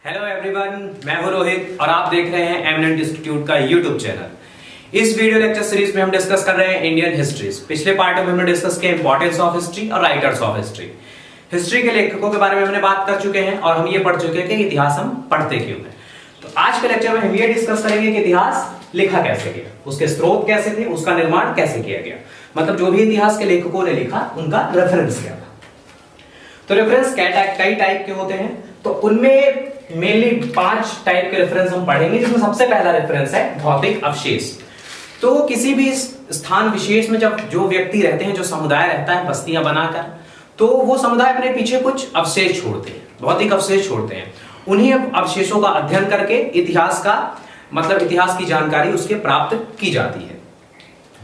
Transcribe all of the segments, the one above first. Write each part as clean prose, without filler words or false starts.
Hello everyone, मैं हूं रोहित और आप देख रहे हैं एमिनेंट इंस्टीट्यूट का यूट्यूब चैनल। इस वीडियो लेक्चर सीरीज में हम डिस्कस कर रहे हैं इंडियन हिस्ट्री। पिछले पार्ट में हमने डिस्कस किया इंपॉर्टेंस ऑफ हिस्ट्री और राइटर्स ऑफ हिस्ट्री। हिस्ट्री के लेखकों के बारे में हमने बात कर चुके हैं और हम ये पढ़ चुके हैं कि इतिहास हम पढ़ते क्यों हैं। तो आज के लेक्चर में हम ये डिस्कस करेंगे कि इतिहास लिखा कैसे गया, उसके स्रोत कैसे थे, उसका निर्माण कैसे किया गया, मतलब जो भी इतिहास के लेखकों ने लिखा उनका रेफरेंस क्या था। तो रेफरेंस कई टाइप के होते हैं, तो उनमें मेनली 5 टाइप के रेफरेंस हम पढ़ेंगे, जिसमें सबसे पहला रेफरेंस है भौतिक अवशेष। तो किसी भी स्थान विशेष में जब जो व्यक्ति रहते हैं, जो समुदाय रहता है बस्तियां बनाकर, तो वो समुदाय अपने पीछे कुछ अवशेष छोड़ते हैं, भौतिक अवशेष छोड़ते हैं। उन्हीं अवशेषों का अध्ययन करके इतिहास का मतलब इतिहास की जानकारी उसके प्राप्त की जाती है।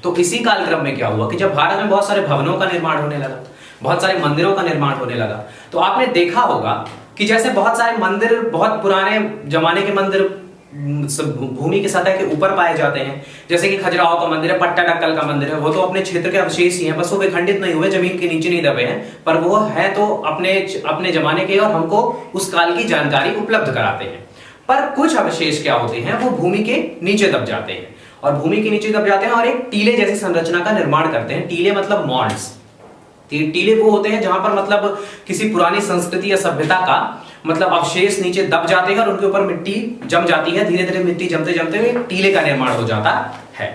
तो इसी कालक्रम में क्या हुआ कि जब भारत में बहुत सारे भवनों का निर्माण होने लगा, बहुत सारे मंदिरों का निर्माण होने लगा, तो आपने देखा होगा कि जैसे बहुत सारे मंदिर, बहुत पुराने जमाने के मंदिर भूमि की सतह के ऊपर पाए जाते हैं, जैसे कि खजुराहो का मंदिर है, पट्टाडकल का मंदिर है, वो तो अपने क्षेत्र के अवशेष ही हैं, बस वो विखंडित नहीं हुए, जमीन के नीचे नहीं दबे हैं, पर वो है तो अपने जमाने के और हमको उस काल की जानकारी उपलब्ध कराते हैं। पर कुछ अवशेष क्या होते हैं, वो भूमि के नीचे दब जाते हैं और भूमि के नीचे दब जाते हैं और एक टीले जैसी संरचना का निर्माण करते हैं। टीले मतलब मॉन्ड्स। टीले वो होते हैं जहां पर मतलब किसी पुरानी संस्कृति या सभ्यता का मतलब अवशेष नीचे दब जाते हैं और उनके ऊपर मिट्टी जम जाती है। धीरे धीरे मिट्टी जमते जमते हुए टीले का निर्माण हो जाता है।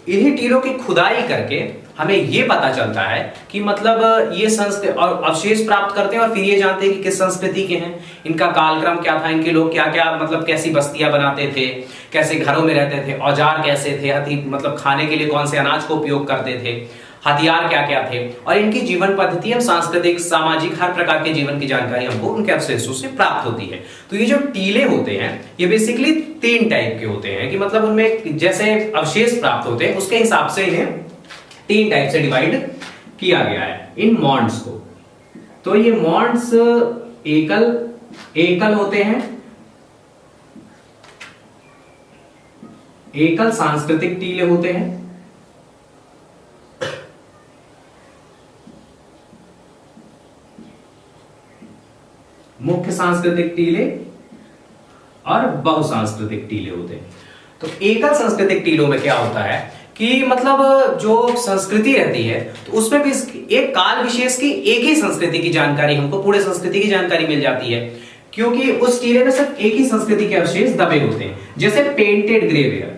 इन्हीं टीलों की खुदाई करके हमें ये पता चलता है कि मतलब ये संस्कृति और अवशेष प्राप्त करते हैं और फिर ये जानते हैं कि किस संस्कृति के हैं, इनका कालक्रम क्या था, इनके लोग क्या क्या मतलब कैसी बस्तियां बनाते थे, कैसे घरों में रहते थे, औजार कैसे थे, मतलब खाने के लिए कौन से अनाज को उपयोग करते थे, हथियार क्या क्या थे, और इनकी जीवन पद्धति, सांस्कृतिक, सामाजिक हर प्रकार के जीवन की जानकारी हमको उनके अवशेषों से प्राप्त होती है। तो ये जो टीले होते हैं ये बेसिकली 3 टाइप के होते हैं कि मतलब उनमें जैसे अवशेष प्राप्त होते हैं उसके हिसाब से इन्हें 3 टाइप से डिवाइड किया गया है इन मॉन्ड्स को। तो ये मॉन्ड्स एकल होते हैं, एकल सांस्कृतिक टीले होते हैं, मुख्य सांस्कृतिक टीले और बहुसांस्कृतिक टीले होते हैं। तो एकल सांस्कृतिक टीलों में क्या होता है कि मतलब जो संस्कृति रहती है तो उसमें भी एक काल विशेष की एक ही संस्कृति की जानकारी हमको पूरे संस्कृति की जानकारी मिल जाती है, क्योंकि उस टीले में सिर्फ एक ही संस्कृति के अवशेष दबे होते हैं। जैसे पेंटेड ग्रेवेयर,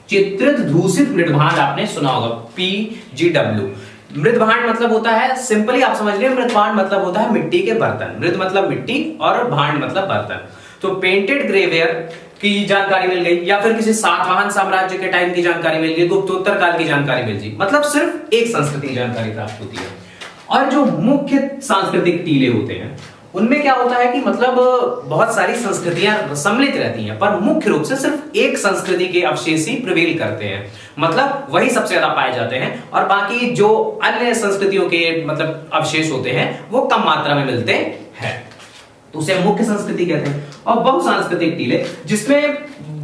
चित्रित धूसित मृदभांड, आपने सुना होगा PGW। मृदभांड मतलब होता है, सिंपली आप समझ लीजिए, मृदभांड मतलब होता है मिट्टी के बर्तन। मृद मतलब मिट्टी और भांड मतलब बर्तन। तो पेंटेड ग्रेवेयर की जानकारी मिल गई, या फिर किसी सातवाहन साम्राज्य के टाइम की जानकारी मिल गई, गुप्तोत्तर काल की जानकारी मिल गई, मतलब सिर्फ एक संस्कृति की जानकारी प्राप्त होती है। और जो मुख्य सांस्कृतिक टीले होते हैं उनमें क्या होता है कि मतलब बहुत सारी संस्कृतियां सम्मिलित रहती हैं, पर मुख्य रूप से सिर्फ एक संस्कृति के अवशेष ही प्रिवेल करते हैं, मतलब वही सबसे ज्यादा पाए जाते हैं और बाकी जो अन्य संस्कृतियों के मतलब अवशेष होते हैं वो कम मात्रा में मिलते हैं। तो उसे मुख्य संस्कृति कहते हैं। और बहुसांस्कृतिक टीले जिसमें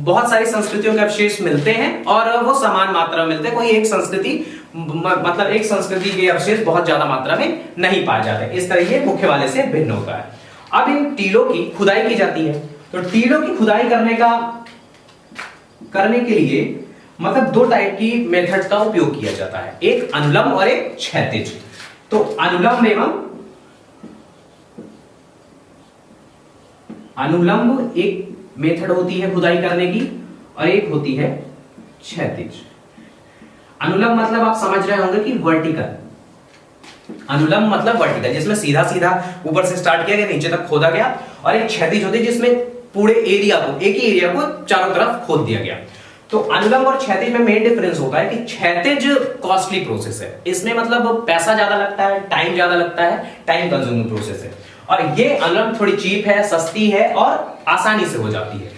बहुत सारी संस्कृतियों के अवशेष मिलते हैं और वो समान मात्रा में मिलते हैं, कोई एक संस्कृति मतलब एक संस्कृति के अवशेष बहुत ज्यादा मात्रा में नहीं पाए जाते। इस तरह ये मुख्य वाले से भिन्न होता है। अब इन टीलों की खुदाई की जाती है। तो टीलों की खुदाई करने के लिए मतलब 2 टाइप की मेथड का उपयोग किया जाता है, एक अनुलंब और एक क्षैतिज। तो अनुलंब एक मेथड होती है खुदाई करने की और एक होती है क्षैतिज। अनुलंब मतलब आप समझ रहे होंगे कि वर्टिकल, अनुलंब मतलब वर्टिकल जिसमें सीधा सीधा ऊपर से स्टार्ट किया गया, नीचे तक खोदा गया, और एक क्षैतिज होती है जिसमें पूरे एरिया को, एक ही एरिया को चारों तरफ खोद दिया गया। तो अनुलंब और क्षैतिज में मेन डिफरेंस होता है कि क्षैतिज कॉस्टली प्रोसेस है, इसमें मतलब पैसा ज्यादा लगता है, टाइम ज्यादा लगता है, टाइम कंज्यूमिंग प्रोसेस है। और ये अनुलंब थोड़ी चीप है, सस्ती है और आसानी से हो जाती है।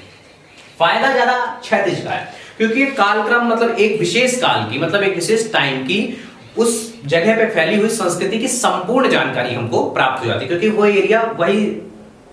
फायदा ज्यादा क्षैतिज का है, क्योंकि कालक्रम मतलब एक विशेष काल की, मतलब एक विशेष टाइम की उस जगह पे फैली हुई संस्कृति की संपूर्ण जानकारी हमको प्राप्त हो जाती है, क्योंकि वही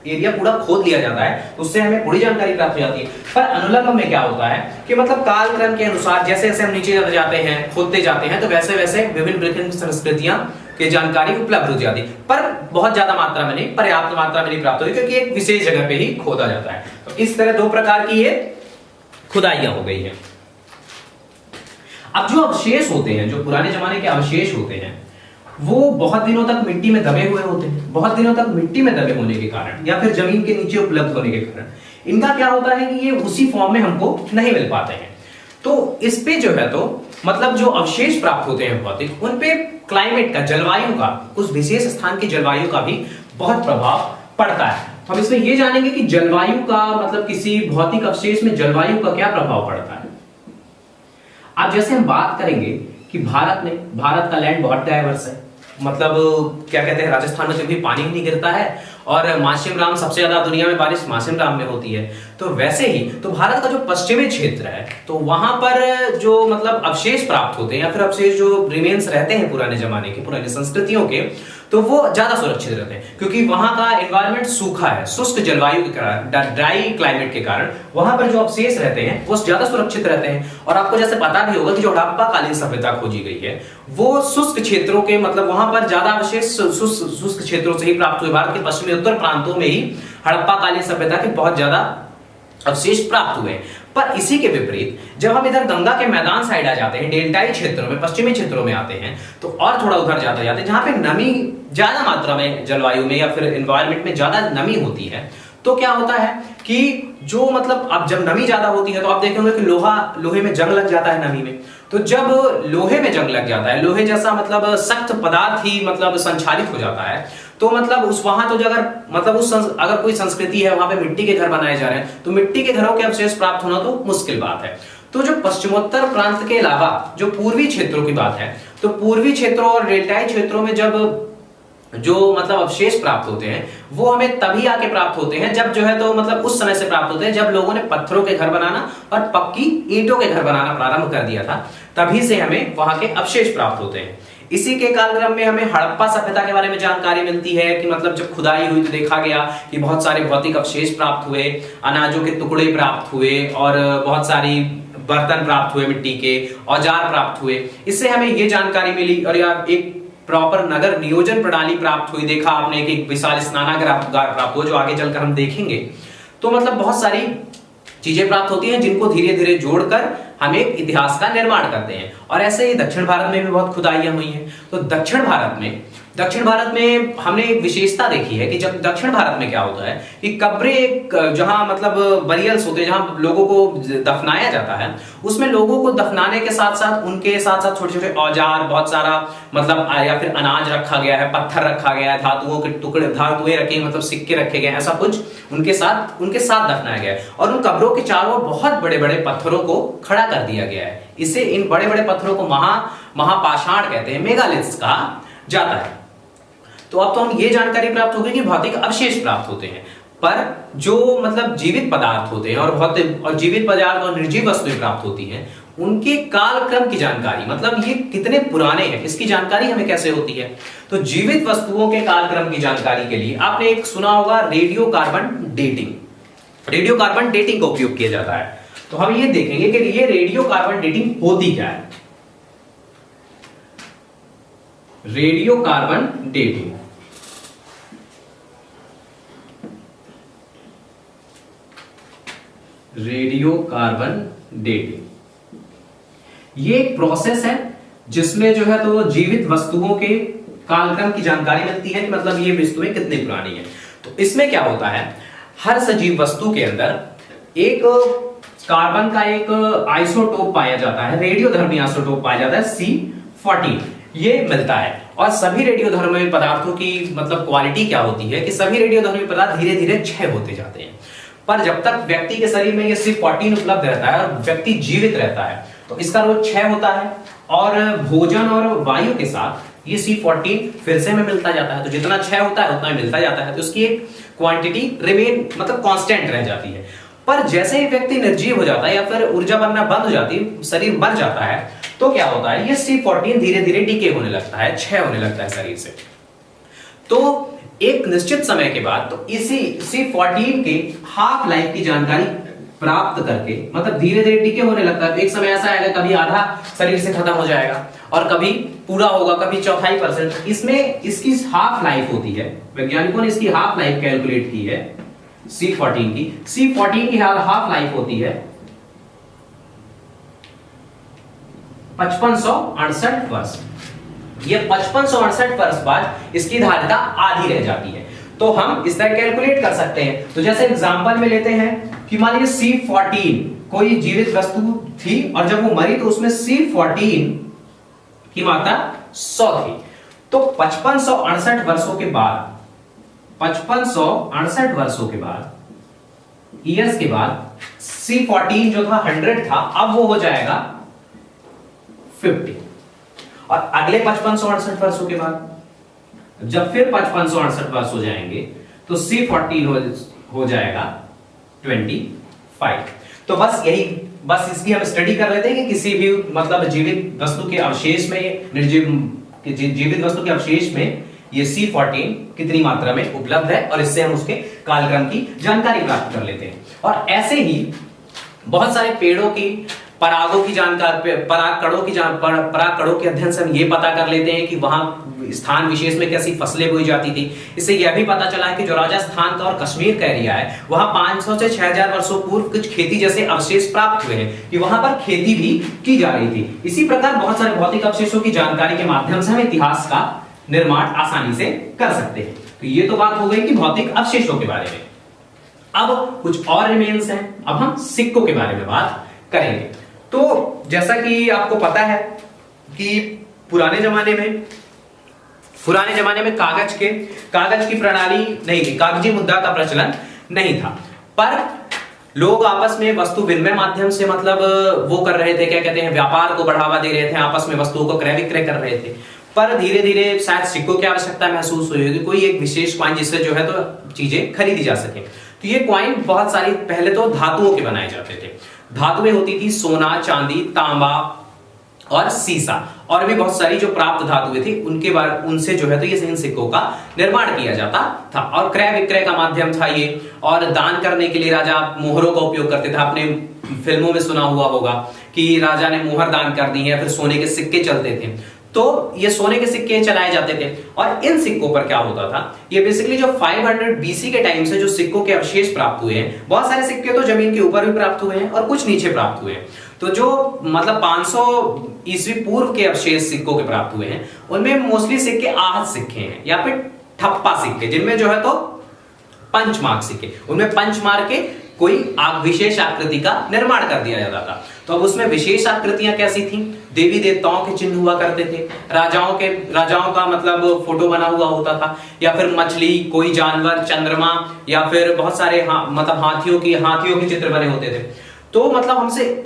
एरिया पूरा खोद लिया जाता है, तो उससे हमें पूरी जानकारी प्राप्त हो जाती है। पर अनुलंब में क्या होता है कि मतलब कालक्रम के अनुसार जैसे जैसे हम नीचे जाते हैं, खोदते जाते हैं, तो वैसे वैसे विभिन्न संस्कृतियां की जानकारी उपलब्ध हो जाती, पर बहुत ज्यादा मात्रा में नहीं, पर्याप्त मात्रा में नहीं प्राप्त होती, क्योंकि एक विशेष जगह पे ही खोदा जाता है। तो इस तरह दो प्रकार की ये खुदाइयां हो गई हैं। अब जो अवशेष होते हैं, जो पुराने जमाने के अवशेष होते हैं, वो बहुत दिनों तक मिट्टी में दबे हुए होते हैं। बहुत दिनों तक मिट्टी में दबे होने के कारण या फिर जमीन के नीचे उपलब्ध होने के कारण इनका क्या होता है कि ये उसी फॉर्म में हमको नहीं मिल पाते हैं। तो इस पे जो है तो मतलब जो अवशेष प्राप्त होते हैं भौतिक, उन पे क्लाइमेट का, जलवायु का, उस विशेष स्थान की जलवायु का भी बहुत प्रभाव पड़ता है। तो हम इसमें ये जानेंगे कि जलवायु का मतलब किसी भौतिक अवशेष में जलवायु का क्या प्रभाव पड़ता है। अब जैसे हम बात करेंगे कि भारत का लैंड बहुत डाइवर्स है, मतलब क्या कहते हैं, राजस्थान में कभी पानी ही नहीं गिरता है और मासिम राम सबसे ज्यादा दुनिया में बारिश मासिम राम में होती है। तो वैसे ही तो भारत का जो पश्चिमी क्षेत्र है, तो वहां पर जो मतलब अवशेष प्राप्त होते हैं या फिर अवशेष जो रिमेन्स रहते हैं पुराने जमाने के, पुरानी संस्कृतियों के, तो वो ज्यादा सुरक्षित रहते हैं, क्योंकि वहां का एनवायरनमेंट सूखा है, शुष्क जलवायु के कारण, ड्राई क्लाइमेट के कारण वहां पर जो अवशेष रहते हैं वो ज्यादा सुरक्षित रहते हैं। और आपको जैसे पता भी होगा कि जो हड़प्पा कालीन सभ्यता खोजी गई है वो शुष्क क्षेत्रों के, मतलब वहां पर ज्यादा अवशेष शुष्क क्षेत्रों से ही प्राप्त हुए। भारत के पश्चिमी उत्तर प्रांतों में ही हड़प्पा कालीन सभ्यता के बहुत ज्यादा अवशेष प्राप्त हुए। पर इसी के विपरीत जब हम इधर गंगा के मैदान साइड आ जाते हैं, डेल्टाई क्षेत्रों में, पश्चिमी क्षेत्रों में आते हैं, तो और थोड़ा उधर जाते जाते जहां पे नमी ज्यादा मात्रा में जलवायु में या फिर एनवायरनमेंट में ज्यादा नमी होती है, तो क्या होता है कि जो मतलब अब जब नमी ज्यादा होती है तो आप देखेंगे कि लोहे में जंग लग जाता है नमी में। तो जब लोहे में जंग लग जाता है, लोहे जैसा मतलब सख्त पदार्थ ही मतलब संचालित हो जाता है, तो मतलब उस वहां तो अगर मतलब अगर कोई संस्कृति है वहां पे मिट्टी के घर बनाए जा रहे हैं, तो मिट्टी के घरों के अवशेष प्राप्त होना तो मुश्किल बात है। तो जो पश्चिमोत्तर प्रांत के अलावा जो पूर्वी क्षेत्रों की बात है, तो पूर्वी क्षेत्रों और डेल्टाई क्षेत्रों में जब जो मतलब अवशेष प्राप्त होते हैं वो हमें तभी आके प्राप्त होते हैं जब जो है तो मतलब उस समय से प्राप्त होते हैं जब लोगों ने पत्थरों के घर बनाना और पक्की ईंटों के घर बनाना प्रारंभ कर दिया था, तभी से हमें वहां के अवशेष प्राप्त होते हैं। इसी के कालक्रम में हमें हड़प्पा सभ्यता के बारे में जानकारी मिलती है कि मतलब जब खुदाई हुई तो देखा गया कि बहुत सारे भौतिक अवशेष प्राप्त हुए, अनाजों के टुकड़े प्राप्त हुए और बहुत सारी बर्तन प्राप्त हुए, मिट्टी के औजार प्राप्त हुए। इससे हमें ये जानकारी मिली और एक प्रॉपर नगर नियोजन प्रणाली प्राप्त हुई। देखा आपने कि एक विशाल स्नानागार प्राप्त हुआ जो आगे चलकर हम देखेंगे। तो मतलब बहुत सारी चीजें प्राप्त होती हैं जिनको धीरे धीरे जोड़कर हम एक इतिहास का निर्माण करते हैं। और ऐसे ही दक्षिण भारत में भी बहुत खुदाइयां हुई हैं। तो दक्षिण भारत में हमने एक विशेषता देखी है कि जब दक्षिण भारत में क्या होता है कि कब्रें जहां मतलब बरियल्स होते हैं, जहां लोगों को दफनाया जाता है, उसमें लोगों को दफनाने के साथ साथ उनके साथ साथ छोटे छोटे औजार, बहुत सारा मतलब या फिर अनाज रखा गया है, पत्थर रखा गया है, धातुओं के टुकड़े, धातुएं रखी, मतलब सिक्के रखे गए, ऐसा कुछ उनके साथ दफनाया गया है। और उन कब्रों के चारों बहुत बड़े बड़े पत्थरों को खड़ा कर दिया गया है। इसे इन बड़े बड़े पत्थरों को महापाषाण कहते हैं, मेगालिथ्स कहा जाता है। तो अब तो हम ये जानकारी प्राप्त हो गई कि भौतिक अवशेष प्राप्त होते हैं, पर जो मतलब जीवित पदार्थ होते हैं और जीवित पदार्थ और निर्जीव वस्तुएं प्राप्त होती हैं, उनके कालक्रम की जानकारी, मतलब ये कितने पुराने हैं, इसकी जानकारी हमें कैसे होती है। तो जीवित वस्तुओं के कालक्रम की जानकारी के लिए आपने एक सुना होगा radio carbon dating. Radio carbon dating का उपयोग किया जाता है। तो हम ये देखेंगे कि ये रेडियो कार्बन डेटिंग होती क्या है। रेडियो कार्बन डेटिंग ये एक प्रोसेस है जिसमें जो है तो जीवित वस्तुओं के कालक्रम की जानकारी मिलती है कि मतलब ये वस्तुएं कितनी पुरानी हैं। तो इसमें क्या होता है, हर सजीव वस्तु के अंदर एक कार्बन का एक आइसोटोप पाया जाता है, रेडियोधर्मी आइसोटोप पाया जाता है C14, ये मिलता है। और सभी रेडियोधर्मी पदार्थों की मतलब क्वालिटी क्या होती है कि सभी रेडियोधर्मी पदार्थ धीरे धीरे क्षय होते जाते हैं, पर जब तक व्यक्ति के शरीर में ये C14 उपलब्ध रहता है और व्यक्ति जीवित रहता है तो इसका रोज क्षय होता है और भोजन और वायु के साथ ये C14 फिर से हमें मिलता जाता है। तो जितना क्षय होता है उतना मिलता जाता है, तो उसकी एक क्वांटिटी रिमेन मतलब कांस्टेंट रह जाती है। पर जैसे ही व्यक्ति निर्जीव हो जाता है या फिर ऊर्जा बनना बंद हो जाती है, शरीर मर जाता है, तो क्या होता है, ये C14 धीरे धीरे डीके होने लगता है, क्षय होने लगता है शरीर से। तो एक निश्चित समय के बाद तो इसी C14 के हाफ लाइफ की जानकारी प्राप्त करके मतलब धीरे धीरे डीके होने लगता है। तो एक समय ऐसा आएगा कभी आधा शरीर से खत्म हो जाएगा और कभी पूरा होगा, कभी 1/4%। इसमें इसकी हाफ लाइफ होती है, वैज्ञानिकों ने इसकी हाफ लाइफ कैलकुलेट की है C14 की। C14 की हाफ लाइफ होती है 5568 वर्ष। ये 5568 वर्ष बाद इसकी धारिता आधी रह जाती है। तो हम इस तरह कैलकुलेट कर सकते हैं। तो जैसे एग्जांपल में लेते हैं कि मान लीजिए C14 कोई जीवित वस्तु थी और जब वो मरी तो उसमें C14 की मात्रा 100 थी। तो 5568 वर्षों के बाद, 5568 वर्षों के बाद, ईयर्स के बाद C14 जो था 100 था, अब वो हो जाएगा 50। और अगले 5568 वर्षों के बाद जब फिर 5568 वर्ष हो जाएंगे तो C14 हो जाएगा 25। तो बस यही, बस इसकी हम स्टडी कर रहे थे कि किसी भी मतलब जीवित वस्तु के अवशेष में, निर्जीव जीवित वस्तु के अवशेष में ये C14 कितनी मात्रा में उपलब्ध है, और इससे हम उसके कालक्रम की जानकारी प्राप्त कर लेते हैं। और ऐसे ही बहुत सारे पेड़ों की परागों की जानकारी, परागकणों के अध्ययन से हम ये पता कर लेते हैं कि वहां स्थान विशेष में कैसी फसलें बोई जाती थी। इससे यह भी पता चला है कि जो राजस्थान का और कश्मीर का एरिया है वहां 500 से 6000 वर्षों पूर्व कुछ खेती जैसे अवशेष प्राप्त हुए हैं कि वहां पर खेती भी की जा रही थी। इसी प्रकार बहुत सारे भौतिक अवशेषों की जानकारी के माध्यम से हम इतिहास का निर्माण आसानी से कर सकते हैं। तो ये तो बात हो गई कि भौतिक अवशेषों के बारे में। अब कुछ और रिमेन्स हैं, अब हम सिक्कों के बारे में बात करेंगे। तो जैसा कि आपको पता है कि पुराने जमाने में कागज की प्रणाली नहीं थी, कागजी मुद्रा का प्रचलन नहीं था, पर लोग आपस में वस्तु विनिमय माध्यम से मतलब वो कर रहे थे, क्या कहते हैं, व्यापार को बढ़ावा दे रहे थे, आपस में वस्तुओं को क्रय विक्रय कर रहे थे। पर धीरे धीरे शायद सिक्कों की आवश्यकता महसूस हुई होगी, कोई एक विशेष कॉइन जिससे जो है तो चीजें खरीदी जा सके। तो ये कॉइन बहुत सारी पहले तो धातुओं के बनाए जाते थे। धातुएं होती थी सोना, चांदी, तांबा और सीसा, और भी बहुत सारी जो प्राप्त धातुएं थी उनसे जो है तो ये इन सिक्कों का निर्माण किया जाता था। और क्रय विक्रय का माध्यम था ये, और दान करने के लिए राजा मोहरों का उपयोग करते थे। आपने फिल्मों में सुना हुआ होगा कि राजा ने मोहर दान कर दी है, फिर सोने के सिक्के चलते थे, तो ये सोने के सिक्के चलाए जाते थे। और इन सिक्कों पर क्या होता था, ये बेसिकली जो 500 BC के टाइम से जो सिक्कों के अवशेष प्राप्त हुए हैं, बहुत सारे सिक्के तो जमीन के ऊपर भी प्राप्त हुए हैं और कुछ नीचे प्राप्त हुए हैं। तो जो मतलब 500 ईस्वी पूर्व के अवशेष सिक्कों के प्राप्त हुए हैं, उनमें मोस्टली सिक्के आहत सिक्के हैं या फिर ठप्पा सिक्के, जिनमें जो है तो पंच मार्क सिक्के, उनमें पंच मार के कोई विशेष आकृति का निर्माण कर दिया जाता था। तो अब उसमें विशेष आकृतियां कैसी थी, देवी देवताओं के चिन्ह हुआ करते थे, राजाओं का मतलब फोटो बना हुआ होता था, या फिर मछली, कोई जानवर, चंद्रमा, या फिर बहुत सारे मतलब हाथियों के चित्र बने होते थे। तो मतलब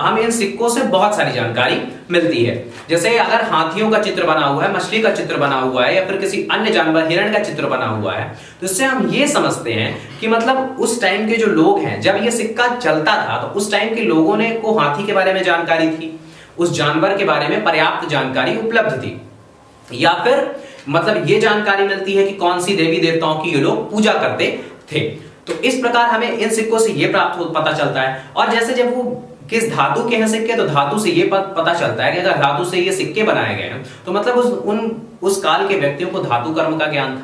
हम इन सिक्कों से बहुत सारी जानकारी मिलती है। जैसे अगर हाथियों का चित्र बना हुआ है, मछली का चित्र बना हुआ है, या फिर किसी अन्य जानवर, हिरण का चित्र बना हुआ है, तो इससे हम ये समझते हैं कि मतलब उस टाइम के जो लोग हैं, जब ये सिक्का चलता था तो उस टाइम के लोगों ने को हाथी के बारे में जानकारी थी, उस जानवर के बारे में पर्याप्त जानकारी उपलब्ध थी, या फिर मतलब ये जानकारी मिलती है कि कौन सी देवी देवताओं की ये लोग पूजा करते थे। तो इस प्रकार हमें इन सिक्कों से ये पता चलता है। और जैसे जब वो किस धातु के हैं सिक्के, तो धातु से ये पता चलता है कि अगर धातु से ये सिक्के बनाए गए हैं तो मतलब उस काल के व्यक्तियों को धातु कर्म का ज्ञान था।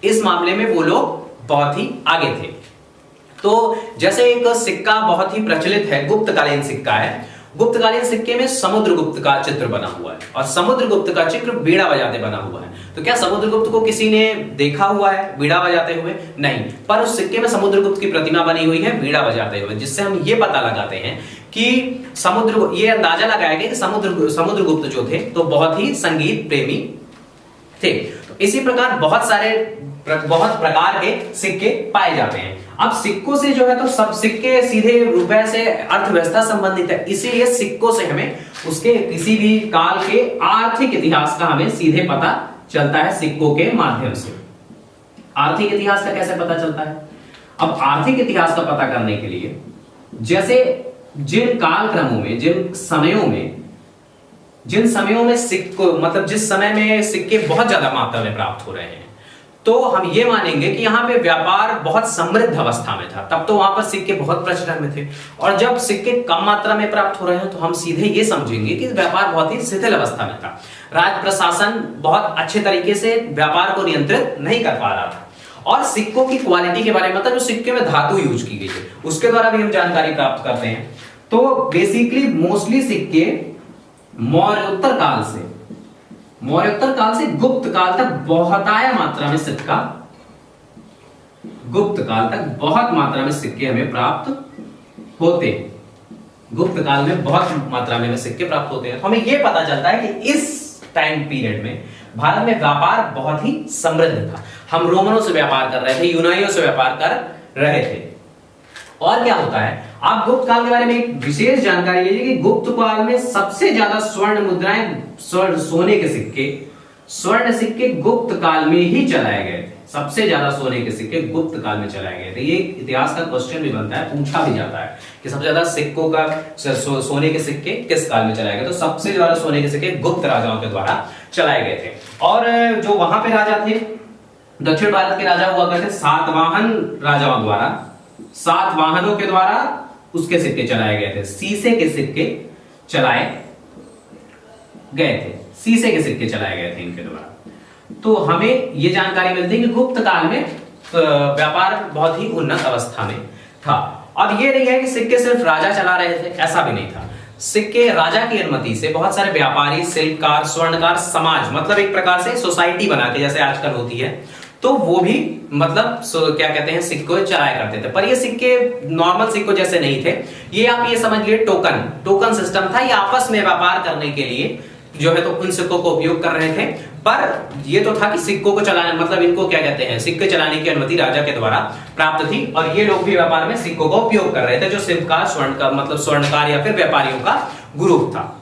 इस मामले में वो लोग बहुत ही आगे थे। तो जैसे एक सिक्का बहुत ही प्रचलित है, गुप्तकालीन सिक्का है, गुप्तकालीन सिक्के में समुद्रगुप्त का चित्र बना हुआ है, और समुद्रगुप्त का चित्र बीड़ा बजाते बना हुआ है। तो क्या समुद्रगुप्त को किसी ने देखा हुआ है बीड़ा बजाते हुए? नहीं, पर उस सिक्के में समुद्रगुप्त की प्रतिमा बनी हुई है बीड़ा बजाते हुए, जिससे हम ये पता लगाते हैं कि ये अंदाजा लगाया गया कि समुद्रगुप्त जो थे तो बहुत ही संगीत प्रेमी थे। तो इसी प्रकार बहुत प्रकार के सिक्के पाए जाते हैं। अब सिक्कों से जो है तो सब सिक्के सीधे रुपए से अर्थव्यवस्था संबंधित है, इसीलिए सिक्कों से हमें उसके किसी भी काल के आर्थिक इतिहास का हमें सीधे पता चलता है सिक्कों के माध्यम से। आर्थिक इतिहास का कैसे पता चलता है? अब आर्थिक इतिहास का पता करने के लिए जैसे जिन काल क्रमों में, जिन समयों में सिक्कों मतलब जिस समय में सिक्के बहुत ज्यादा मात्रा में प्राप्त हो रहे हैं, तो हम ये मानेंगे कि यहाँ पे व्यापार बहुत समृद्ध अवस्था में था, तब तो वहां पर सिक्के बहुत प्रचलन में थे। और जब सिक्के कम मात्रा में प्राप्त हो रहे हैं तो हम सीधे ये समझेंगे कि व्यापार बहुत ही शिथिल अवस्था में था। राज प्रशासन बहुत अच्छे तरीके से व्यापार को नियंत्रित नहीं कर पा रहा था। और सिक्कों की क्वालिटी के बारे में, मतलब जो सिक्के में धातु यूज की गई है उसके द्वारा भी हम जानकारी प्राप्त करते हैं। तो बेसिकली मोस्टली सिक्के मौर्योत्तर काल से गुप्त काल तक बहुतायत मात्रा में सिक्का, गुप्त काल तक बहुत मात्रा में सिक्के हमें प्राप्त होते हैं। गुप्त काल में बहुत मात्रा में सिक्के प्राप्त होते हैं। तो हमें यह पता चलता है कि इस टाइम पीरियड में भारत में व्यापार बहुत ही समृद्ध था। हम रोमनों से व्यापार कर रहे थे, यूनानियों से व्यापार कर रहे थे। और क्या होता है, आप गुप्त काल के बारे में एक विशेष जानकारी लीजिए कि गुप्त काल में सबसे ज्यादा स्वर्ण मुद्राएं, सोने के सिक्के, स्वर्ण सिक्के गुप्त काल में ही चलाए गए थे। सबसे ज्यादा सोने के सिक्के गुप्त काल में चलाए गए थे। ये इतिहास का क्वेश्चन भी बनता है, पूछा भी जाता है कि सबसे ज्यादा सिक्कों का सोने के सिक्के किस काल में चलाए गए। तो सबसे ज्यादा सोने के सिक्के गुप्त राजाओं के द्वारा चलाए गए थे। और जो वहां पे राजा थे, दक्षिण भारत के राजा हुआ करते सातवाहन राजाओं द्वारा, सातवाहनों के द्वारा उसके सिक्के चलाए गए थे। शीशे के सिक्के चलाए गए थे, शीशे के सिक्के चलाए गए थे इनके द्वारा। तो हमें यह जानकारी मिलती है कि गुप्त काल में व्यापार बहुत ही उन्नत अवस्था में था। अब यह नहीं है कि सिक्के सिर्फ राजा चला रहे थे, ऐसा भी नहीं था। सिक्के राजा की अनुमति से बहुत सारे व्यापारी, शिल्पकार, स्वर्णकार, समाज, मतलब एक प्रकार से सोसाइटी बना के जैसे आजकल होती है, तो वो भी मतलब क्या कहते हैं, सिक्के चलाया करते थे। पर ये सिक्के नॉर्मल सिक्कों जैसे नहीं थे। ये आप ये समझ लिए टोकन सिस्टम था। ये आपस में व्यापार करने के लिए जो है तो उन सिक्कों को उपयोग कर रहे थे। पर ये तो था कि सिक्कों को चलाने, मतलब इनको क्या कहते हैं, सिक्के चलाने की अनुमति राजा के द्वारा प्राप्त थी। और ये लोग भी व्यापार में सिक्कों का उपयोग कर रहे थे, जो शिल्पकार, स्वर्णकार, मतलब स्वर्णकार या फिर व्यापारियों का ग्रुप था।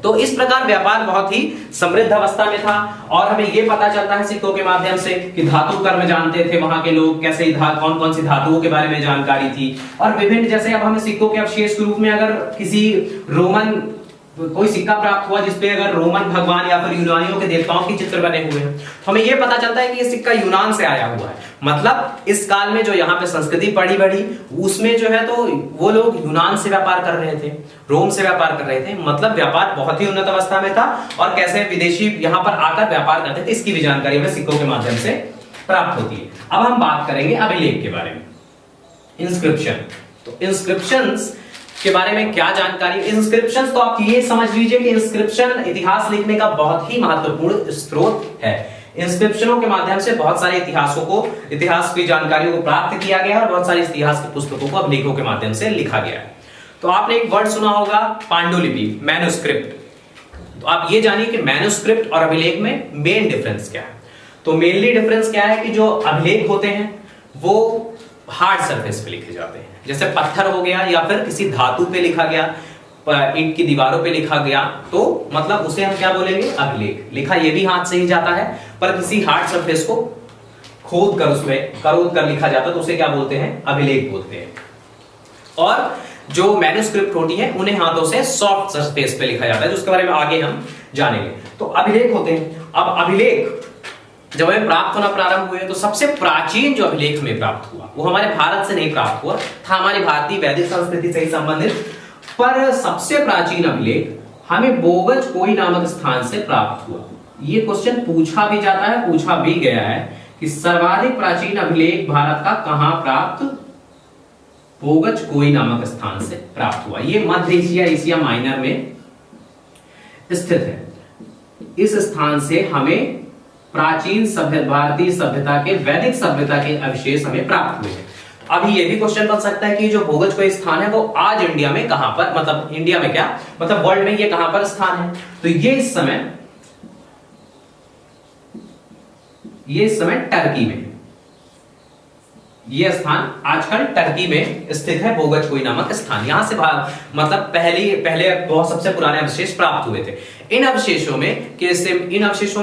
तो इस प्रकार व्यापार बहुत ही समृद्ध अवस्था में था। और हमें यह पता चलता है सिक्कों के माध्यम से कि धातु कर्म जानते थे वहां के लोग, कैसे कौन कौन सी धातुओं के बारे में जानकारी थी। और विभिन्न, जैसे अब हमें सिक्कों के अवशेष के रूप में अगर किसी रोमन कोई सिक्का प्राप्त हुआ जिसपे अगर रोमन भगवान या फिर यूनानियों के देवताओं के चित्र बने हुए हैं, तो हमें यह पता चलता है कि यह सिक्का यूनान से आया हुआ है। मतलब इस काल में जो यहाँ पे संस्कृति बढ़ी उसमें जो है तो वो लोग यूनान से व्यापार कर रहे थे, रोम से व्यापार कर रहे थे। मतलब व्यापार बहुत ही उन्नत अवस्था में था। और कैसे विदेशी यहाँ पर आकर व्यापार करते थे, इसकी भी जानकारी हमें सिक्कों के माध्यम से प्राप्त होती है। अब हम बात करेंगे अभिलेख के बारे में, इंस्क्रिप्शन। तो इंस्क्रिप्शंस के बारे में क्या जानकारी। इंस्क्रिप्शंस तो आप ये समझ लीजिए कि इंस्क्रिप्शन इतिहास लिखने का बहुत ही महत्वपूर्ण स्रोत है। इंस्क्रिप्शनों के माध्यम से बहुत सारे इतिहास की जानकारियों को प्राप्त किया गया और बहुत सारी इतिहास की पुस्तकों को अभिलेखों के माध्यम से लिखा गया है। तो आपने एक वर्ड सुना होगा, पांडुलिपि, मैन्युस्क्रिप्ट। तो आप ये जानिए कि मैन्युस्क्रिप्ट और अभिलेख में मेन डिफरेंस क्या है। तो मेनली डिफरेंस क्या है कि जो अभिलेख होते हैं वो हार्ड सरफेस पे लिखे जाते हैं, जैसे पत्थर हो गया या फिर किसी धातु पे लिखा गया, ईंट की दीवारों पे लिखा गया, तो मतलब उसे हम क्या बोलेंगे, अभिलेख। लिखा ये भी हाथ से ही जाता है, पर किसी हार्ड सरफेस को खोद कर उसमें करोद कर लिखा जाता है, तो उसे क्या बोलते हैं, अभिलेख बोलते हैं। और जो मैन्युस्क्रिप्ट होती है उन्हें हाथों से सॉफ्ट सरफेस पे लिखा जाता है, जिसके बारे में आगे हम जानेंगे। तो अभिलेख होते हैं। अब अभिलेख जब हमें प्राप्त होना प्रारंभ हुए, तो सबसे प्राचीन जो अभिलेख हमें प्राप्त हुआ वो हमारे भारत से नहीं प्राप्त हुआ था, हमारी भारतीय वैदिक संस्कृति से ही संबंधित। पर सबसे प्राचीन अभिलेख हमें बोगज कोई नामक स्थान से प्राप्त हुआ। ये क्वेश्चन पूछा भी जाता है, पूछा भी गया है कि सर्वाधिक प्राचीन अभिलेख भारत का कहां प्राप्त, बोगज कोई नामक स्थान से प्राप्त हुआ। ये मध्य एशिया माइनर में स्थित है। इस स्थान से हमें प्राचीन भारतीय सभ्यता के, वैदिक सभ्यता के अवशेष हमें प्राप्त हुए हैं। अभी ये भी क्वेश्चन बन सकता है कि जो भोगज कोई स्थान है वो आज इंडिया में कहां पर, मतलब इंडिया में क्या, मतलब वर्ल्ड में ये कहां पर स्थान है। तो ये इस समय टर्की में, ये स्थान आजकल टर्की में स्थित है, बोगज कोई नामक स्थान। यहां से मतलब पहले बहुत सबसे पुराने अवशेष प्राप्त हुए थे। इन अवशेषों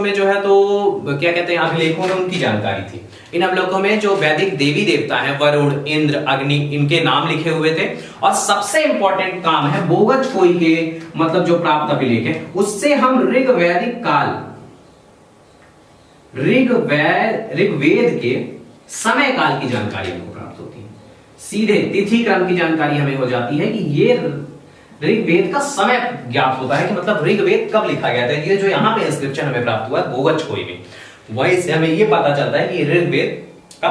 में जो है तो क्या कहते हैं, अभिलेखों में उनकी जानकारी थी। इन अभिलेखों में जो वैदिक देवी देवता हैं, वरुण, इंद्र, अग्नि, इनके नाम लिखे हुए थे। और सबसे इंपॉर्टेंट काम है बोगज कोई के, मतलब जो प्राप्त अभिलेख है उससे हम ऋग्वेद के समय काल की जानकारी हमको प्राप्त होती है। सीधे तिथि क्रम की जानकारी हमें हो जाती है कि ये ऋग्वेद का समय ज्ञात होता है कि मतलब ऋग्वेद कब लिखा गया था। ये जो यहाँ पे इंस्क्रिप्शन हमें प्राप्त हुआ है गोगचकोई में, वहीं से हमें ये पता चलता है कि ऋग्वेद का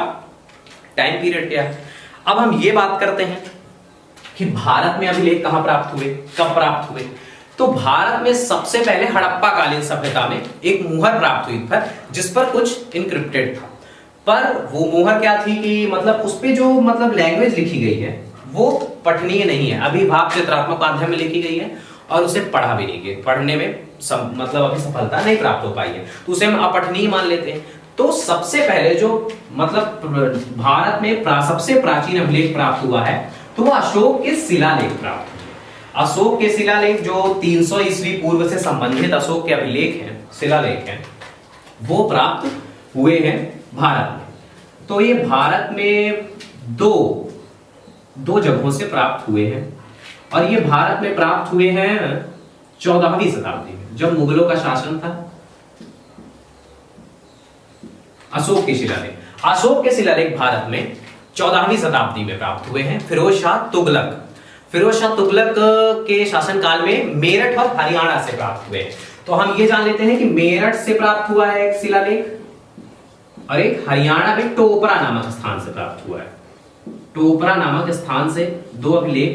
टाइम पीरियड क्या है। अब हम ये बात करते हैं कि भारत में अभिलेख कहां प्राप्त हुए, कब प्राप्त हुए। तो भारत में सबसे पहले हड़प्पा कालीन सभ्यता में एक मुहर प्राप्त हुई पर जिस पर कुछ इनक्रिप्टेड था, पर वो मुहर क्या थी कि मतलब उस पे जो मतलब लैंग्वेज लिखी गई है वो पठनीय नहीं है, अभी भाव चित्रात्मक माध्यम में लिखी गई है और उसे पढ़ा भी नहीं गया, पढ़ने में मतलब अभी सफलता नहीं प्राप्त हो पाई है, तो उसे हम अपठनीय मान लेते हैं। तो सबसे पहले जो मतलब भारत में सबसे प्राचीन अभिलेख प्राप्त हुआ है तो वो अशोक के शिलालेख प्राप्त हुए। अशोक के शिलालेख जो 300 ईस्वी पूर्व से संबंधित अशोक के अभिलेख हैं, शिलालेख हैं, वो प्राप्त हुए हैं भारत में। तो ये भारत में दो जगहों से प्राप्त हुए हैं और ये भारत में प्राप्त हुए हैं 14वीं शताब्दी में, जब मुगलों का शासन था। अशोक के शिलालेख भारत में 14वीं शताब्दी में प्राप्त हुए हैं। फिरोज शाह तुगलक के शासनकाल में मेरठ और हरियाणा से प्राप्त हुए। तो हम ये जान लेते हैं कि मेरठ से प्राप्त हुआ है एक शिलालेख और एक हरियाणा में टोपरा नामक स्थान से प्राप्त हुआ है। टोपरा नामक स्थान से दो अभिलेख,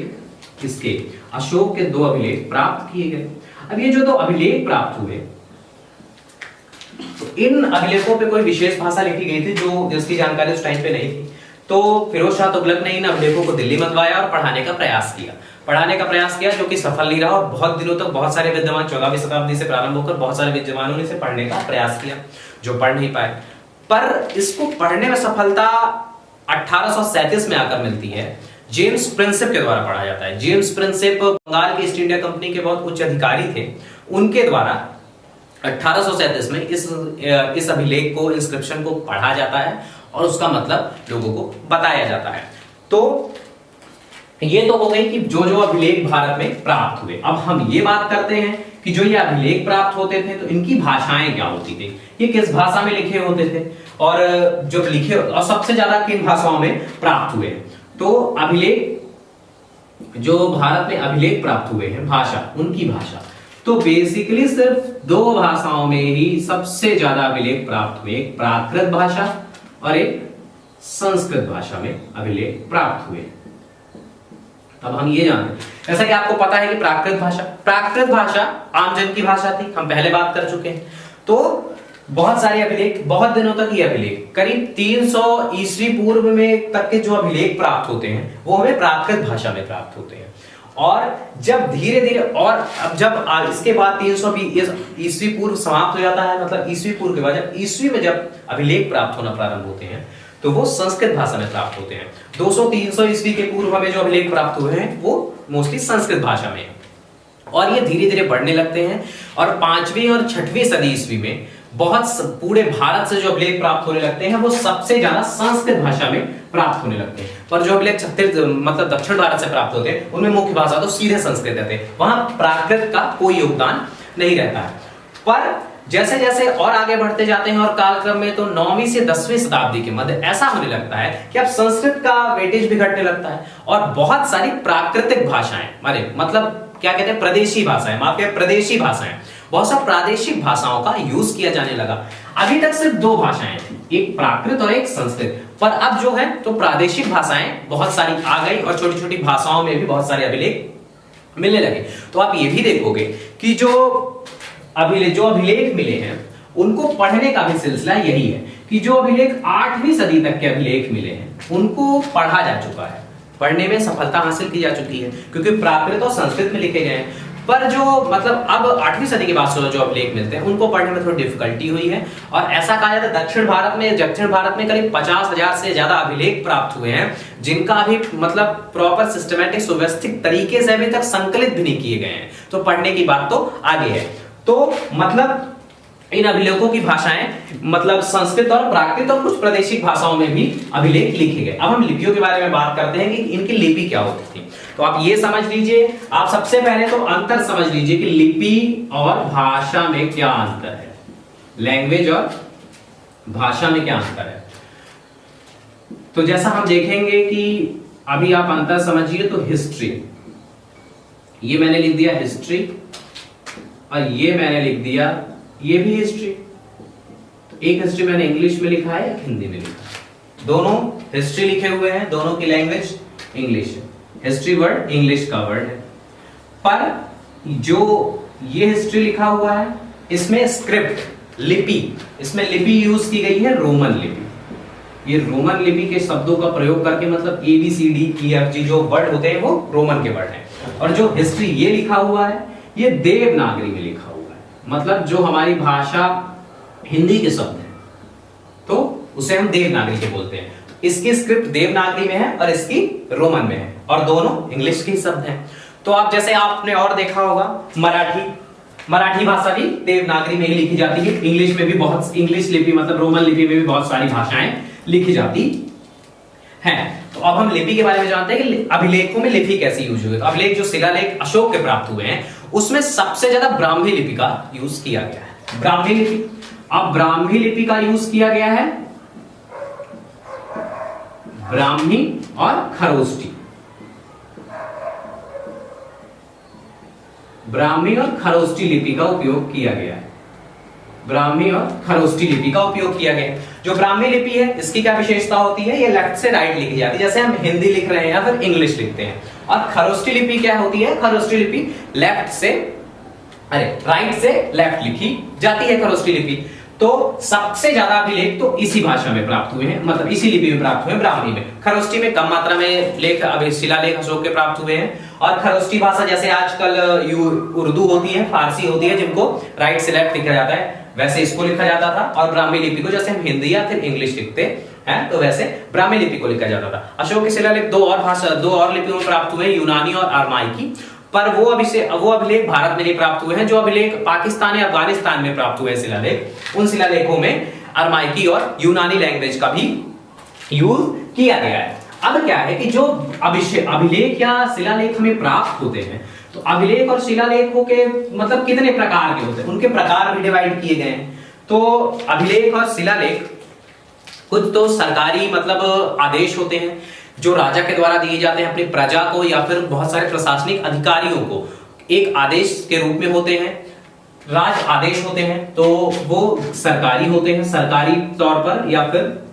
इसके अशोक के दो अभिलेख प्राप्त किए गए। अब ये जो दो अभिलेख प्राप्त हुए तो इन अभिलेखों पे कोई विशेष भाषा लिखी गई थी जो जिसकी जानकारी उस टाइम पे नहीं थी। तो फिरोज शाह तुगलक ने इन अभिलेखों को दिल्ली मंगवाया और पढ़ाने का प्रयास किया जो कि सफल नहीं रहा और बहुत दिनों तक बहुत सारे विद्वान 14वीं शताब्दी से प्रारंभ होकर बहुत सारे विद्वानों ने इसे पढ़ने का प्रयास किया जो पढ़ नहीं पाए। पर इसको पढ़ने में सफलता 1837 में आकर मिलती है। जेम्स प्रिंसेप के द्वारा पढ़ा जाता है। जेम्स प्रिंसेप बंगाल की ईस्ट इंडिया कंपनी के बहुत उच्च अधिकारी थे, उनके द्वारा 1837 में इस अभिलेख को, इंस्क्रिप्शन को पढ़ा जाता है और उसका मतलब लोगों को बताया जाता है। तो ये तो हो गई कि जो जो अभिलेख भारत में प्राप्त हुए। अब हम ये बात करते हैं कि जो ये अभिलेख प्राप्त होते थे तो इनकी भाषाएं क्या होती थी, ये किस भाषा में लिखे होते थे और जो लिखे और सबसे ज्यादा किन भाषाओं में प्राप्त हुए। तो अभिलेख जो भारत में अभिलेख प्राप्त हुए हैं, भाषा, उनकी भाषा तो बेसिकली सिर्फ दो भाषाओं में ही सबसे ज्यादा अभिलेख प्राप्त हुए, एक प्राकृत भाषा और एक संस्कृत भाषा में अभिलेख प्राप्त हुए। अब हम ये जानते, जैसा कि आपको पता है कि प्राकृत भाषा आमजन की भाषा थी, हम पहले बात कर चुके हैं। तो बहुत सारे अभिलेख, बहुत दिनों तक ये अभिलेख, करीब 300 ईस्वी पूर्व में तक के जो अभिलेख प्राप्त होते हैं वो हमें प्राकृत भाषा में प्राप्त होते हैं। और जब धीरे धीरे और अब जब इसके बाद 320 ईस्वी पूर्व समाप्त हो जाता है, मतलब ईस्वी पूर्व के बाद जब ईस्वी में जब अभिलेख प्राप्त होना प्रारंभ होते हैं तो वो संस्कृत भाषा में प्राप्त होते हैं। 200-300 ईस्वी के पूर्व हमें जो अभिलेख प्राप्त हुए हैं वो मोस्टली संस्कृत भाषा में है और ये धीरे धीरे बढ़ने लगते हैं। और 5वीं और 6वीं सदी ईस्वी में बहुत पूरे भारत से जो अभिलेख प्राप्त होने लगते हैं वो सबसे ज्यादा संस्कृत भाषा में प्राप्त होने लगते हैं। पर जो अभिलेख मतलब दक्षिण भारत से प्राप्त होते हैं उनमें मुख्य भाषा तो सीधे संस्कृत रहते हैं, वहां प्राकृत का कोई योगदान नहीं रहता है। पर जैसे जैसे और आगे बढ़ते जाते हैं और कालक्रम में तो 9वीं से 10वीं शताब्दी के मध्य ऐसा होने लगता है कि अब संस्कृत का वेटेज भी घटने लगता है और बहुत सारी प्राकृतिक भाषाएं, मतलब क्या कहते हैं, प्रदेशी भाषाएं, प्रदेशी भाषाएं, बहुत सा प्रादेशिक भाषाओं का यूज किया जाने लगा। अभी तक सिर्फ दो भाषाएं थी, एक प्राकृत और एक संस्कृत, पर अब जो है तो प्रादेशिक भाषाएं बहुत सारी आ गई और छोटी छोटी भाषाओं में भी बहुत सारे अभिलेख मिलने लगे। तो आप ये भी देखोगे कि जो अभिलेख मिले हैं उनको पढ़ने का भी सिलसिला यही है कि जो अभिलेख 8वीं सदी तक के अभिलेख मिले हैं उनको पढ़ा जा चुका है, पढ़ने में सफलता हासिल की जा चुकी है क्योंकि प्राकृत और संस्कृत में लिखे गए हैं। पर जो मतलब अब 8वीं सदी के बाद जो अभिलेख मिलते हैं उनको पढ़ने में थोड़ी डिफिकल्टी हुई है और ऐसा कहा जाता है दक्षिण भारत में करीब 50,000 से ज्यादा अभिलेख प्राप्त हुए हैं जिनका अभी मतलब प्रॉपर सिस्टमैटिक सुव्यवस्थित तरीके से अभी तक संकलित भी नहीं किए गए हैं। तो पढ़ने की बात तो आगे है। तो मतलब इन अभिलेखों की भाषाएं मतलब संस्कृत और प्राकृत और कुछ प्रादेशिक भाषाओं में भी अभिलेख लिखे गए। अब हम लिपियों के बारे में बात करते हैं कि इनकी लिपि क्या होती थी। तो आप ये समझ लीजिए, आप सबसे पहले तो अंतर समझ लीजिए कि लिपि और भाषा में क्या अंतर है, लैंग्वेज और भाषा में क्या अंतर है। तो जैसा हम देखेंगे कि अभी आप अंतर समझिए तो ये मैंने लिख दिया हिस्ट्री और ये मैंने लिख दिया ये भी हिस्ट्री। तो एक हिस्ट्री मैंने इंग्लिश में लिखा है, एक हिंदी में लिखा है। दोनों हिस्ट्री लिखे हुए हैं, दोनों की लैंग्वेज इंग्लिश है। हिस्ट्री वर्ड इंग्लिश का वर्ड है, पर जो ये हिस्ट्री लिखा हुआ है इसमें स्क्रिप्ट लिपि, इसमें लिपि यूज की गई है रोमन लिपि। ये रोमन लिपि के शब्दों का प्रयोग करके, मतलब ABCD जो वर्ड होते हैं वो रोमन के वर्ड हैं। और जो हिस्ट्री ये लिखा हुआ है ये देवनागरी में लिखा हुआ है, मतलब जो हमारी भाषा हिंदी के शब्द हैं तो उसे हम देवनागरी के बोलते हैं। इसकी स्क्रिप्ट देवनागरी में है और इसकी रोमन में है, और दोनों इंग्लिश के शब्द हैं। तो आप जैसे आपने और देखा होगा मराठी भाषा भी देवनागरी में ही लिखी जाती है। इंग्लिश में भी बहुत, इंग्लिश लिपि मतलब रोमन लिपि में भी बहुत सारी भाषाएं लिखी जाती हैं। तो अब हम लिपि के बारे में जानते हैं कि अभिलेखों में लिपि कैसे यूज हुई। तो अभिलेख जो शिलालेख अशोक के प्राप्त हुए हैं उसमें सबसे ज्यादा ब्राह्मी लिपि का यूज किया गया है। ब्राह्मी लिपि, अब ब्राह्मी लिपि का यूज किया गया है ब्राह्मी और खरोष्टी। ब्राह्मी और खरोष्टी लिपि का उपयोग किया गया है। ब्राह्मी और खरोष्टी लिपि का उपयोग किया गया है। जो ब्राह्मी लिपि है इसकी क्या विशेषता होती है, ये लेफ्ट से राइट लिखी जाती है, जैसे हम हिंदी लिख रहे हैं या फिर इंग्लिश लिखते हैं। और खरोष्टी लिपि क्या होती है, खरोष्टी लिपि राइट से लेफ्ट लिखी जाती है खरोष्टी लिपि। तो सबसे ज्यादा अभिलेख तो इसी भाषा में प्राप्त हुए हैं, मतलब इसी लिपि में प्राप्त हुए हैं, ब्राह्मी में। खरोष्टी में कम मात्रा में लेख अभी शिलालेख अशोक के प्राप्त हुए हैं। और खरोष्टी भाषा जैसे आजकल उर्दू होती है, फारसी होती है, जिनको राइट से लेफ्ट लिखा जाता है, वैसे इसको लिखा जाता था। और ब्राह्मी लिपि को जैसे हम हिंदी या फिर इंग्लिश लिखते हैं तो वैसे ब्राह्मी लिपि को लिखा जाता था। अशोक के शिलालेख दो और लिपियों में प्राप्त हुए, यूनानी और अरमाइकी। पर वो अभिलेख भारत में नहीं प्राप्त हुए हैं। जो अभिलेख पाकिस्तान या अफगानिस्तान में प्राप्त हुए शिलालेख, उन शिलालेखों में अरमाइकी और यूनानी लैंग्वेज का भी यूज किया गया है। अब क्या है कि जो अभिलेख या शिलालेख हमें प्राप्त होते हैं, तो अभिलेख और शिलालेखों के मतलब कितने प्रकार के होते हैं, उनके प्रकार भी डिवाइड किए गए हैं। तो अभिलेख और शिलालेख कुछ तो सरकारी मतलब आदेश होते हैं जो राजा के द्वारा दिए जाते हैं अपनी प्रजा को या फिर बहुत सारे प्रशासनिक अधिकारियों को, एक आदेश के रूप में होते हैं। राज आदेश होते हैं तो वो सरकारी होते हैं, सरकारी तौर पर, या फिर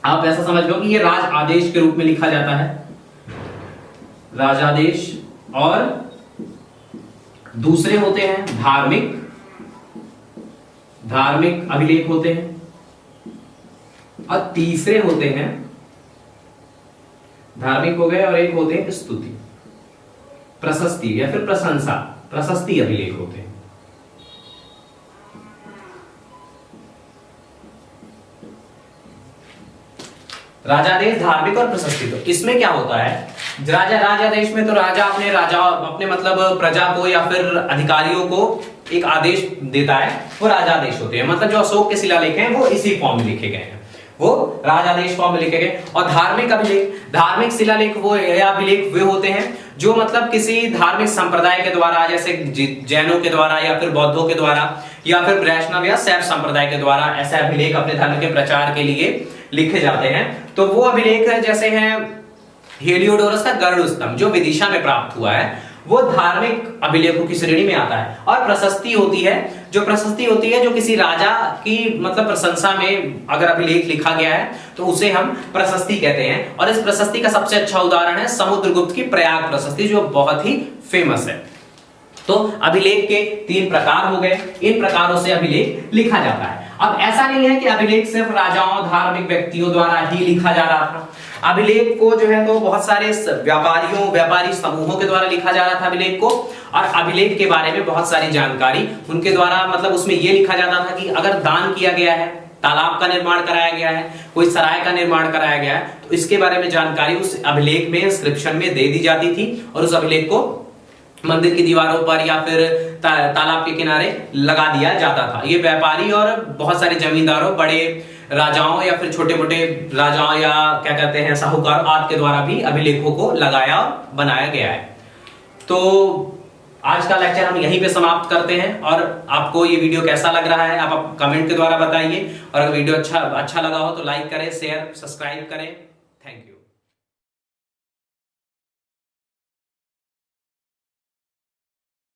आप ऐसा समझ लो कि ये राज आदेश के रूप में लिखा जाता है, राजादेश। और दूसरे होते हैं धार्मिक अभिलेख होते हैं। और तीसरे होते हैं, धार्मिक हो गए, और एक होते हैं स्तुति, प्रशस्ति या फिर प्रशस्ति अभिलेख होते हैं। राजादेश, धार्मिक और प्रशस्ति। तो इसमें क्या होता है, राजादेश में तो राजा अपने मतलब प्रजा को या फिर अधिकारियों को एक आदेश देता है, वो राजादेश होते हैं। मतलब जो अशोक के शिलालेख हैं वो इसी फॉर्म में लिखे गए हैं, वो राजादेश फॉर्म में लिखे गए। और धार्मिक शिलालेख वो अभिलेख वे होते हैं जो मतलब किसी धार्मिक संप्रदाय के द्वारा, जैसे जैनों के द्वारा या फिर बौद्धों के द्वारा या फिर वैष्णव या शैव संप्रदाय के द्वारा ऐसे अभिलेख अपने धर्म के प्रचार के लिए लिखे जाते हैं। तो वो अभिलेख जैसे हैं हेलियोडोरस का गरुड़ स्तंभ जो विदिशा में प्राप्त हुआ है, वो धार्मिक अभिलेखों की श्रेणी में आता है। और प्रशस्ति होती है जो किसी राजा की मतलब प्रशंसा में अगर अभिलेख लिखा गया है तो उसे हम प्रशस्ति कहते हैं। और इस प्रशस्ति का सबसे अच्छा उदाहरण है समुद्रगुप्त की प्रयाग प्रशस्ति, जो बहुत ही फेमस है। तो अभिलेख के 3 प्रकार हो गए, इन प्रकारों से अभिलेख लिखा जाता है। अब ऐसा नहीं है कि अभिलेख सिर्फ राजाओं, धार्मिक व्यक्तियों द्वारा ही लिखा जा रहा था। अभिलेख को जो है तो बहुत सारे व्यापारी समूहों के द्वारा लिखा जा रहा था अभिलेख को। और अभिलेख के बारे में बहुत सारी जानकारी उनके द्वारा, मतलब उसमें यह लिखा जाता था कि अगर दान किया गया है, तालाब का निर्माण कराया गया है, कोई सराय का निर्माण कराया गया है, तो इसके बारे में जानकारी उस अभिलेख में इंस्क्रिप्शन में दे दी जाती थी। और उस अभिलेख को मंदिर की दीवारों पर या फिर तालाब के किनारे लगा दिया जाता था। ये व्यापारी और बहुत सारे जमींदारों, बड़े राजाओं या फिर छोटे मोटे राजाओं या क्या कहते हैं साहूकार आदि के द्वारा भी अभिलेखों को लगाया और बनाया गया है। तो आज का लेक्चर हम यहीं पे समाप्त करते हैं। और आपको ये वीडियो कैसा लग रहा है आप कमेंट के द्वारा बताइए। और अगर वीडियो अच्छा लगा हो तो लाइक करें, शेयर, सब्सक्राइब करें। Thank you.